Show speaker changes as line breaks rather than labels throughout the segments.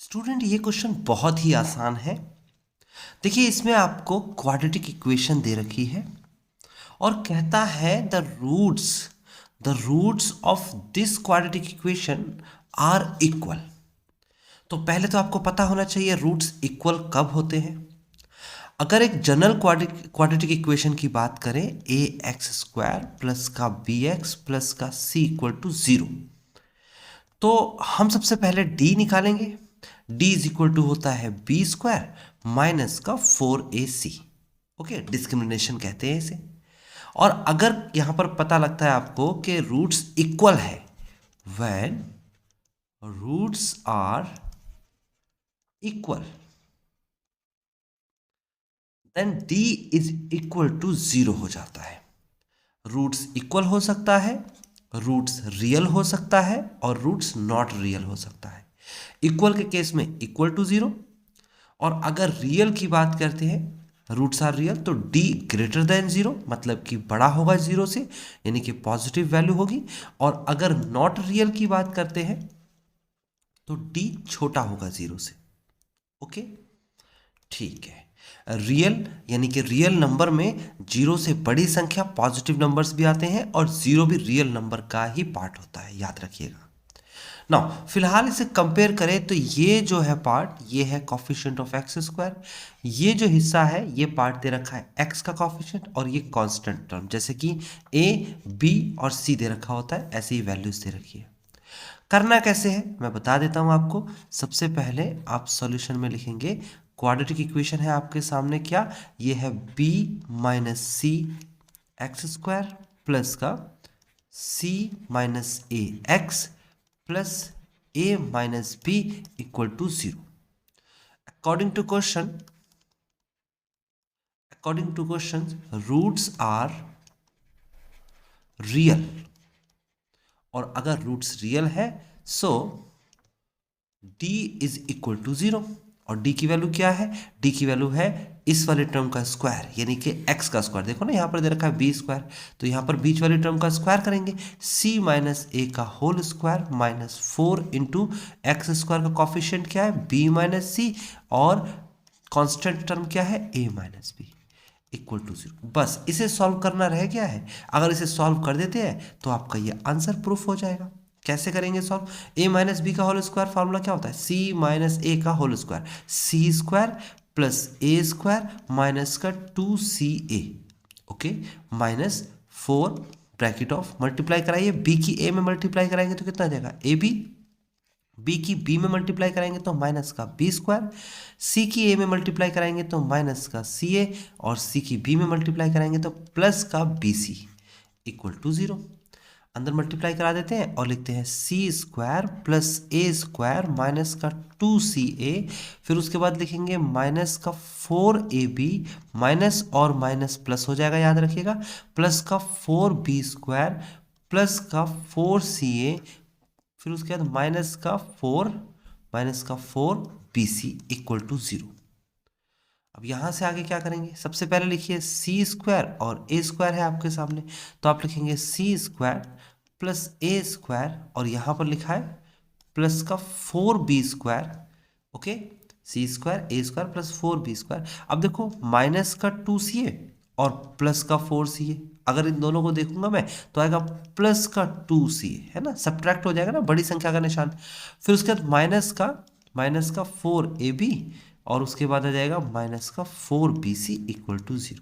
Student ये question बहुत ही आसान है। देखिए इसमें आपको क्वाड्रेटिक इक्वेशन दे रखी है और कहता है the roots of this quadratic equation are equal. तो पहले तो आपको पता होना चाहिए रूट्स इक्वल कब होते हैं। अगर एक जनरल क्वाड्रेटिक इक्वेशन की बात करें ए एक्स स्क्वायर प्लस का बी एक्स प्लस का सी इक्वल टू 0, तो हम सबसे पहले d निकालेंगे। d इज इक्वल टू होता है बी स्क्वायर माइनस का 4ac। ओके, डिस्क्रिमिनेशन कहते हैं इसे। और अगर यहां पर पता लगता है आपको कि रूट्स इक्वल है, when roots are equal then d is equal to 0 हो जाता है। रूट्स इक्वल हो सकता है, रूट्स रियल हो सकता है और रूट्स नॉट रियल हो सकता है। इक्वल के केस में इक्वल टू 0, और अगर रियल की बात करते हैं, रूट्स आर रियल, तो d ग्रेटर देन 0 मतलब कि बड़ा होगा 0 से, यानी कि पॉजिटिव वैल्यू होगी। और अगर नॉट रियल की बात करते हैं तो d छोटा होगा 0 से। ओके, ठीक है। रियल यानी कि रियल नंबर में 0 से बड़ी संख्या पॉजिटिव नंबर्स भी आते हैं और 0 भी रियल नंबर का ही पार्ट होता है, याद रखिएगा। नाउ फिलहाल इसे कंपेयर करें तो ये जो है पार्ट, ये है कॉफिशिएंट ऑफ एक्स स्क्वायर। ये जो हिस्सा है ये पार्ट दे रखा है एक्स का कॉफिशिएंट, और ये कांस्टेंट टर्म जैसे कि ए बी और सी दे रखा होता है, ऐसे ही वैल्यूज दे रखी है। करना कैसे है मैं बता देता हूं आपको। सबसे पहले आप सॉल्यूशन में लिखेंगे, क्वाड्रेटिक इक्वेशन है आपके सामने, क्या ये है b minus c x square plus का c minus a x plus a minus b equal to 0। According to question roots are real, और अगर रूट्स रियल है so d is equal to 0। और d की वैल्यू क्या है? d की value है इस वाले टर्म का स्क्वायर, यानी कि x का स्क्वायर। देखो ना यहाँ पर दे रखा है b स्क्वायर, तो यहाँ पर बीच वाले टर्म का स्क्वायर करेंगे, c माइनस ए का whole square minus 4 into x square का कॉफिशिएंट क्या है b माइनस सी, और कांस्टेंट टर्म क्या है a minus b equal to 0। बस इसे सॉल्व करना रह गया है। अगर इसे सॉल्व कर देते हैं तो आपका ये आंसर प्रूफ हो जाएगा। कैसे करेंगे सॉल्व? ए माइनस बी का होल स्क्वायर फार्मूला क्या होता है? सी माइनस ए का होल स्क्वायर, सी स्क्वायर प्लस ए स्क्वायर माइनस का 2ca। Okay, minus 4 bracket of, multiply कराइए, बी की ए में मल्टीप्लाई कराएंगे तो कितना आ जाएगा ए बी, बी की बी में मल्टीप्लाई कराएंगे तो माइनस का बी स्क्वायर, सी की ए में मल्टीप्लाई कराएंगे तो माइनस का सी ए, और सी की बी में मल्टीप्लाई कराएंगे तो प्लस का बी सी इक्वल टू 0। अंदर मल्टीप्लाई करा देते हैं और लिखते हैं सी स्क्वायर प्लस ए स्क्वायर माइनस का 2ca, फिर उसके बाद लिखेंगे माइनस का 4ab, माइनस और माइनस प्लस हो जाएगा, याद रखिएगा, प्लस का 4b स्क्वायर प्लस का 4ca, फिर उसके बाद माइनस का 4bc इक्वल टू 0। अब यहां से आगे क्या करेंगे? सबसे पहले लिखिए सी स्क्वायर और ए स्क्वायर है आपके सामने, तो आप लिखेंगे सी स्क्वायर प्लस ए स्क्वायर, और यहां पर लिखा है प्लस का 4b स्क्वायर। ओके, सी स्क्वायर ए स्क्वायर प्लस 4b स्क्वायर। अब देखो माइनस का 2ca और प्लस का 4ca, अगर इन दोनों को देखूंगा मैं तो आएगा प्लस का 2ca, है ना, सब्ट्रैक्ट हो जाएगा ना, बड़ी संख्या का निशान। फिर उसके बाद माइनस का 4ab, और उसके बाद आ जाएगा माइनस का 4bc इक्वल टू 0।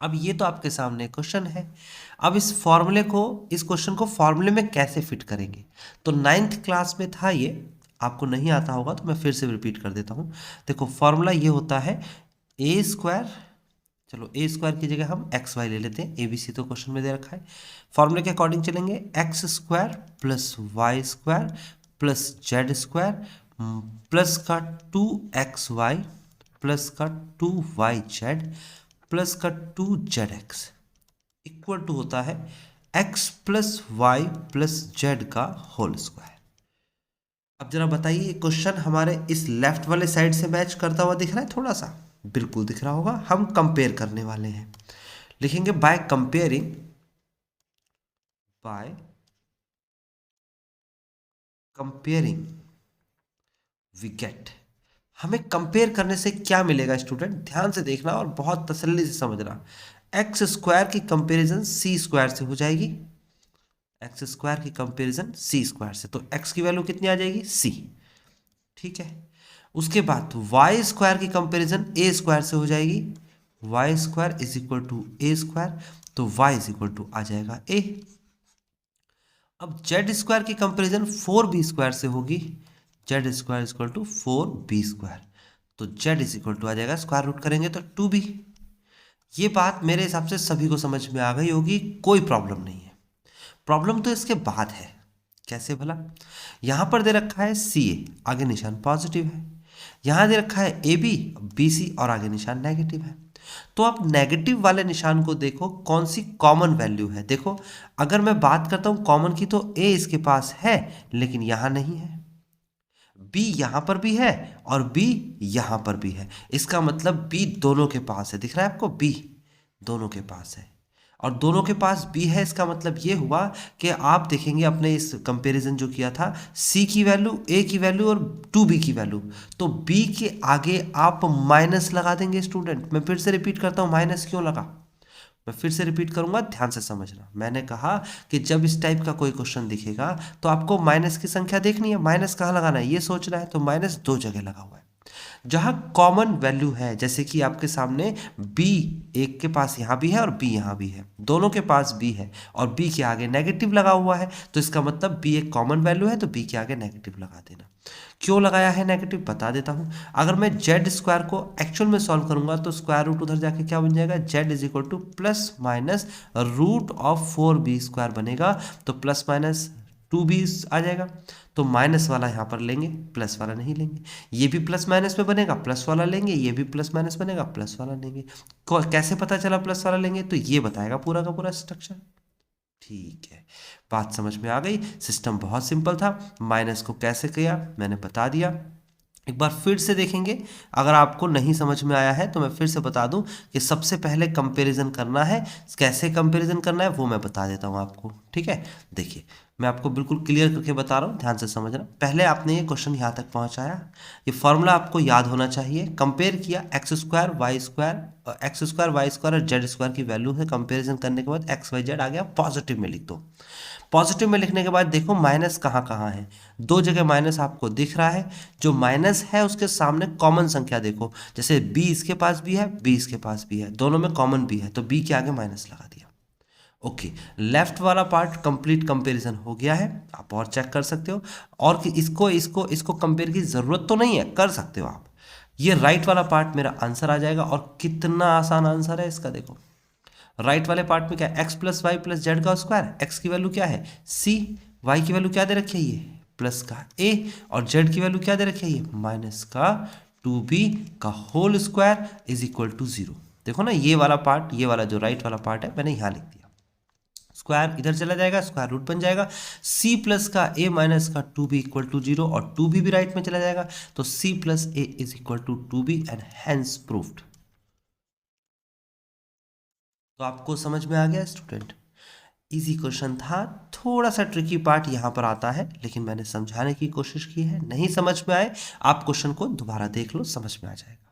अब ये तो आपके सामने क्वेश्चन है। अब इस क्वेश्चन को फॉर्मूले में कैसे फिट करेंगे? तो 9th क्लास में था ये, आपको नहीं आता होगा तो मैं फिर से रिपीट कर देता हूँ। देखो फॉर्मूला ये होता है ए स्क्वायर, चलो ए स्क्वायर की जगह हम एक्स वाई ले लेते हैं, ए बी सी तो क्वेश्चन में दे रखा है। फॉर्मूले के अकॉर्डिंग चलेंगे, x square plus y square plus z square plus का 2xy प्लस का 2yz प्लस का 2zx इक्वल टू होता है x plus y plus z का होल स्क्वायर। अब जरा बताइए क्वेश्चन हमारे इस लेफ्ट वाले साइड से मैच करता हुआ दिख रहा है? थोड़ा सा बिल्कुल दिख रहा होगा। हम कंपेयर करने वाले हैं, लिखेंगे बाय कंपेयरिंग वी गेट, हमें कंपेयर करने से क्या मिलेगा स्टूडेंट, ध्यान से देखना और बहुत तसल्ली से समझना। एक्स स्क्वायर की कंपेरिजन सी स्क्वायर से हो जाएगी, एक्स स्क्वायर की कंपेरिजन सी स्क्वायर से, तो एक्स की वैल्यू कितनी आ जाएगी, सी। ठीक है, उसके बाद वाई स्क्वायर की कंपेरिजन ए स्क्वायर से हो जाएगी, y square is equal to a square, तो वाई इज इक्वल टू आ जाएगा ए। अब जेड स्क्वायर की कंपेरिजन फोर बी स्क्वायर से होगी, z square is equal to four b square, तो जेड इज इक्वल टू आ जाएगा, स्क्वायर रूट करेंगे तो टू बी। ये बात मेरे हिसाब से सभी को समझ में आ गई होगी, कोई प्रॉब्लम नहीं है। प्रॉब्लम तो इसके बाद है, कैसे भला, यहां पर दे रखा है सी ए, आगे निशान पॉजिटिव है, यहां दे रखा है ए बी बी सी और आगे निशान नेगेटिव है। तो आप नेगेटिव वाले निशान को देखो कौन सी कॉमन वैल्यू है। देखो अगर मैं बात करता हूं कॉमन की, तो ए इसके पास है लेकिन यहां नहीं है, बी यहां पर भी है और बी यहां पर भी है, इसका मतलब बी दोनों के पास है, दिख रहा है आपको, बी दोनों के पास है और दोनों के पास बी है, इसका मतलब ये हुआ कि आप देखेंगे अपने इस कंपैरिजन जो किया था, सी की वैल्यू, ए की वैल्यू और 2b की वैल्यू, तो b के आगे आप माइनस लगा देंगे स्टूडेंट। मैं फिर से रिपीट करता हूं, माइनस क्यों लगा, मैं फिर से रिपीट करूंगा, ध्यान से समझना। मैंने कहा कि जब इस टाइप का कोई क्वेश्चन दिखेगा तो आपको माइनस की संख्या देखनी है, माइनस कहाँ लगाना है ये सोचना है, तो माइनस दो जगह लगा हुआ है जहां कॉमन वैल्यू है, जैसे कि आपके सामने b एक के पास यहां भी है और b यहां भी है, दोनों के पास b है और b के आगे नेगेटिव लगा हुआ है, तो इसका मतलब b एक कॉमन वैल्यू है, तो b के आगे नेगेटिव लगा देना। क्यों लगाया है नेगेटिव बता देता हूं। अगर मैं जेड स्क्वायर को एक्चुअल में सॉल्व करूंगा तो स्क्वायर रूट उधर जाके क्या बन जाएगा, z is equal to plus minus root of four b square बनेगा, तो प्लस माइनस टू बी आ जाएगा, तो माइनस वाला यहाँ पर लेंगे, प्लस वाला नहीं लेंगे, ये भी प्लस माइनस में बनेगा, प्लस वाला लेंगे, ये भी प्लस माइनस बनेगा, प्लस वाला लेंगे। कैसे पता चला प्लस वाला लेंगे, तो ये बताएगा पूरा का पूरा स्ट्रक्चर। ठीक है, बात समझ में आ गई, सिस्टम बहुत सिंपल था, माइनस को कैसे किया मैंने बता दिया। एक बार फिर से देखेंगे, अगर आपको नहीं समझ में आया है तो मैं फिर से बता दूं कि सबसे पहले कंपैरिजन करना है, कैसे कंपैरिजन करना है वो मैं बता देता हूं आपको। ठीक है, देखिए मैं आपको बिल्कुल क्लियर करके बता रहा हूं, ध्यान से समझना। पहले आपने ये क्वेश्चन यहाँ तक पहुँचाया, ये फॉर्मूला आपको याद होना चाहिए, कंपेयर किया एक्स स्क्वायर वाई स्क्वायर और जेड स्क्वायर की वैल्यू से कंपेरिजन करने के बाद एक्स वाई जेड आ गया, पॉजिटिव में लिख दो। पॉजिटिव में लिखने के बाद देखो माइनस कहाँ कहाँ है, दो जगह माइनस आपको दिख रहा है, जो माइनस है उसके सामने कॉमन संख्या देखो, जैसे b इसके पास भी है, b इसके पास भी है, दोनों में कॉमन भी है, तो b के आगे माइनस लगा दिया। ओके, लेफ्ट वाला पार्ट कंप्लीट कंपैरिजन हो गया है, आप और चेक कर सकते हो, और कि इसको इसको इसको कंपेयर की जरूरत तो नहीं है, कर सकते हो आप। ये राइट वाला पार्ट मेरा आंसर आ जाएगा, और कितना आसान आंसर है इसका, देखो राइट वाले पार्ट में क्या, x plus y plus z का स्क्वायर, एक्स की वैल्यू क्या है सी, वाई की वैल्यू क्या दे रखी है ये प्लस का ए, और जेड की वैल्यू क्या दे रखी है ये माइनस का 2b का whole square is equal to 0। देखो ना ये वाला पार्ट, ये वाला जो राइट वाला पार्ट है मैंने यहाँ लिख दिया, स्क्वायर इधर चला जाएगा, स्क्वायर रूट बन जाएगा, c प्लस का a माइनस का 2b इक्वल टू 0, और 2b भी राइट में चला जाएगा, तो c plus a is equal to 2b and hence proved. तो आपको समझ में आ गया स्टूडेंट, इजी क्वेश्चन था, थोड़ा सा ट्रिकी पार्ट यहाँ पर आता है, लेकिन मैंने समझाने की कोशिश की है, नहीं समझ में आए आप क्वेश्चन को दोबारा देख लो, समझ में आ जाएगा।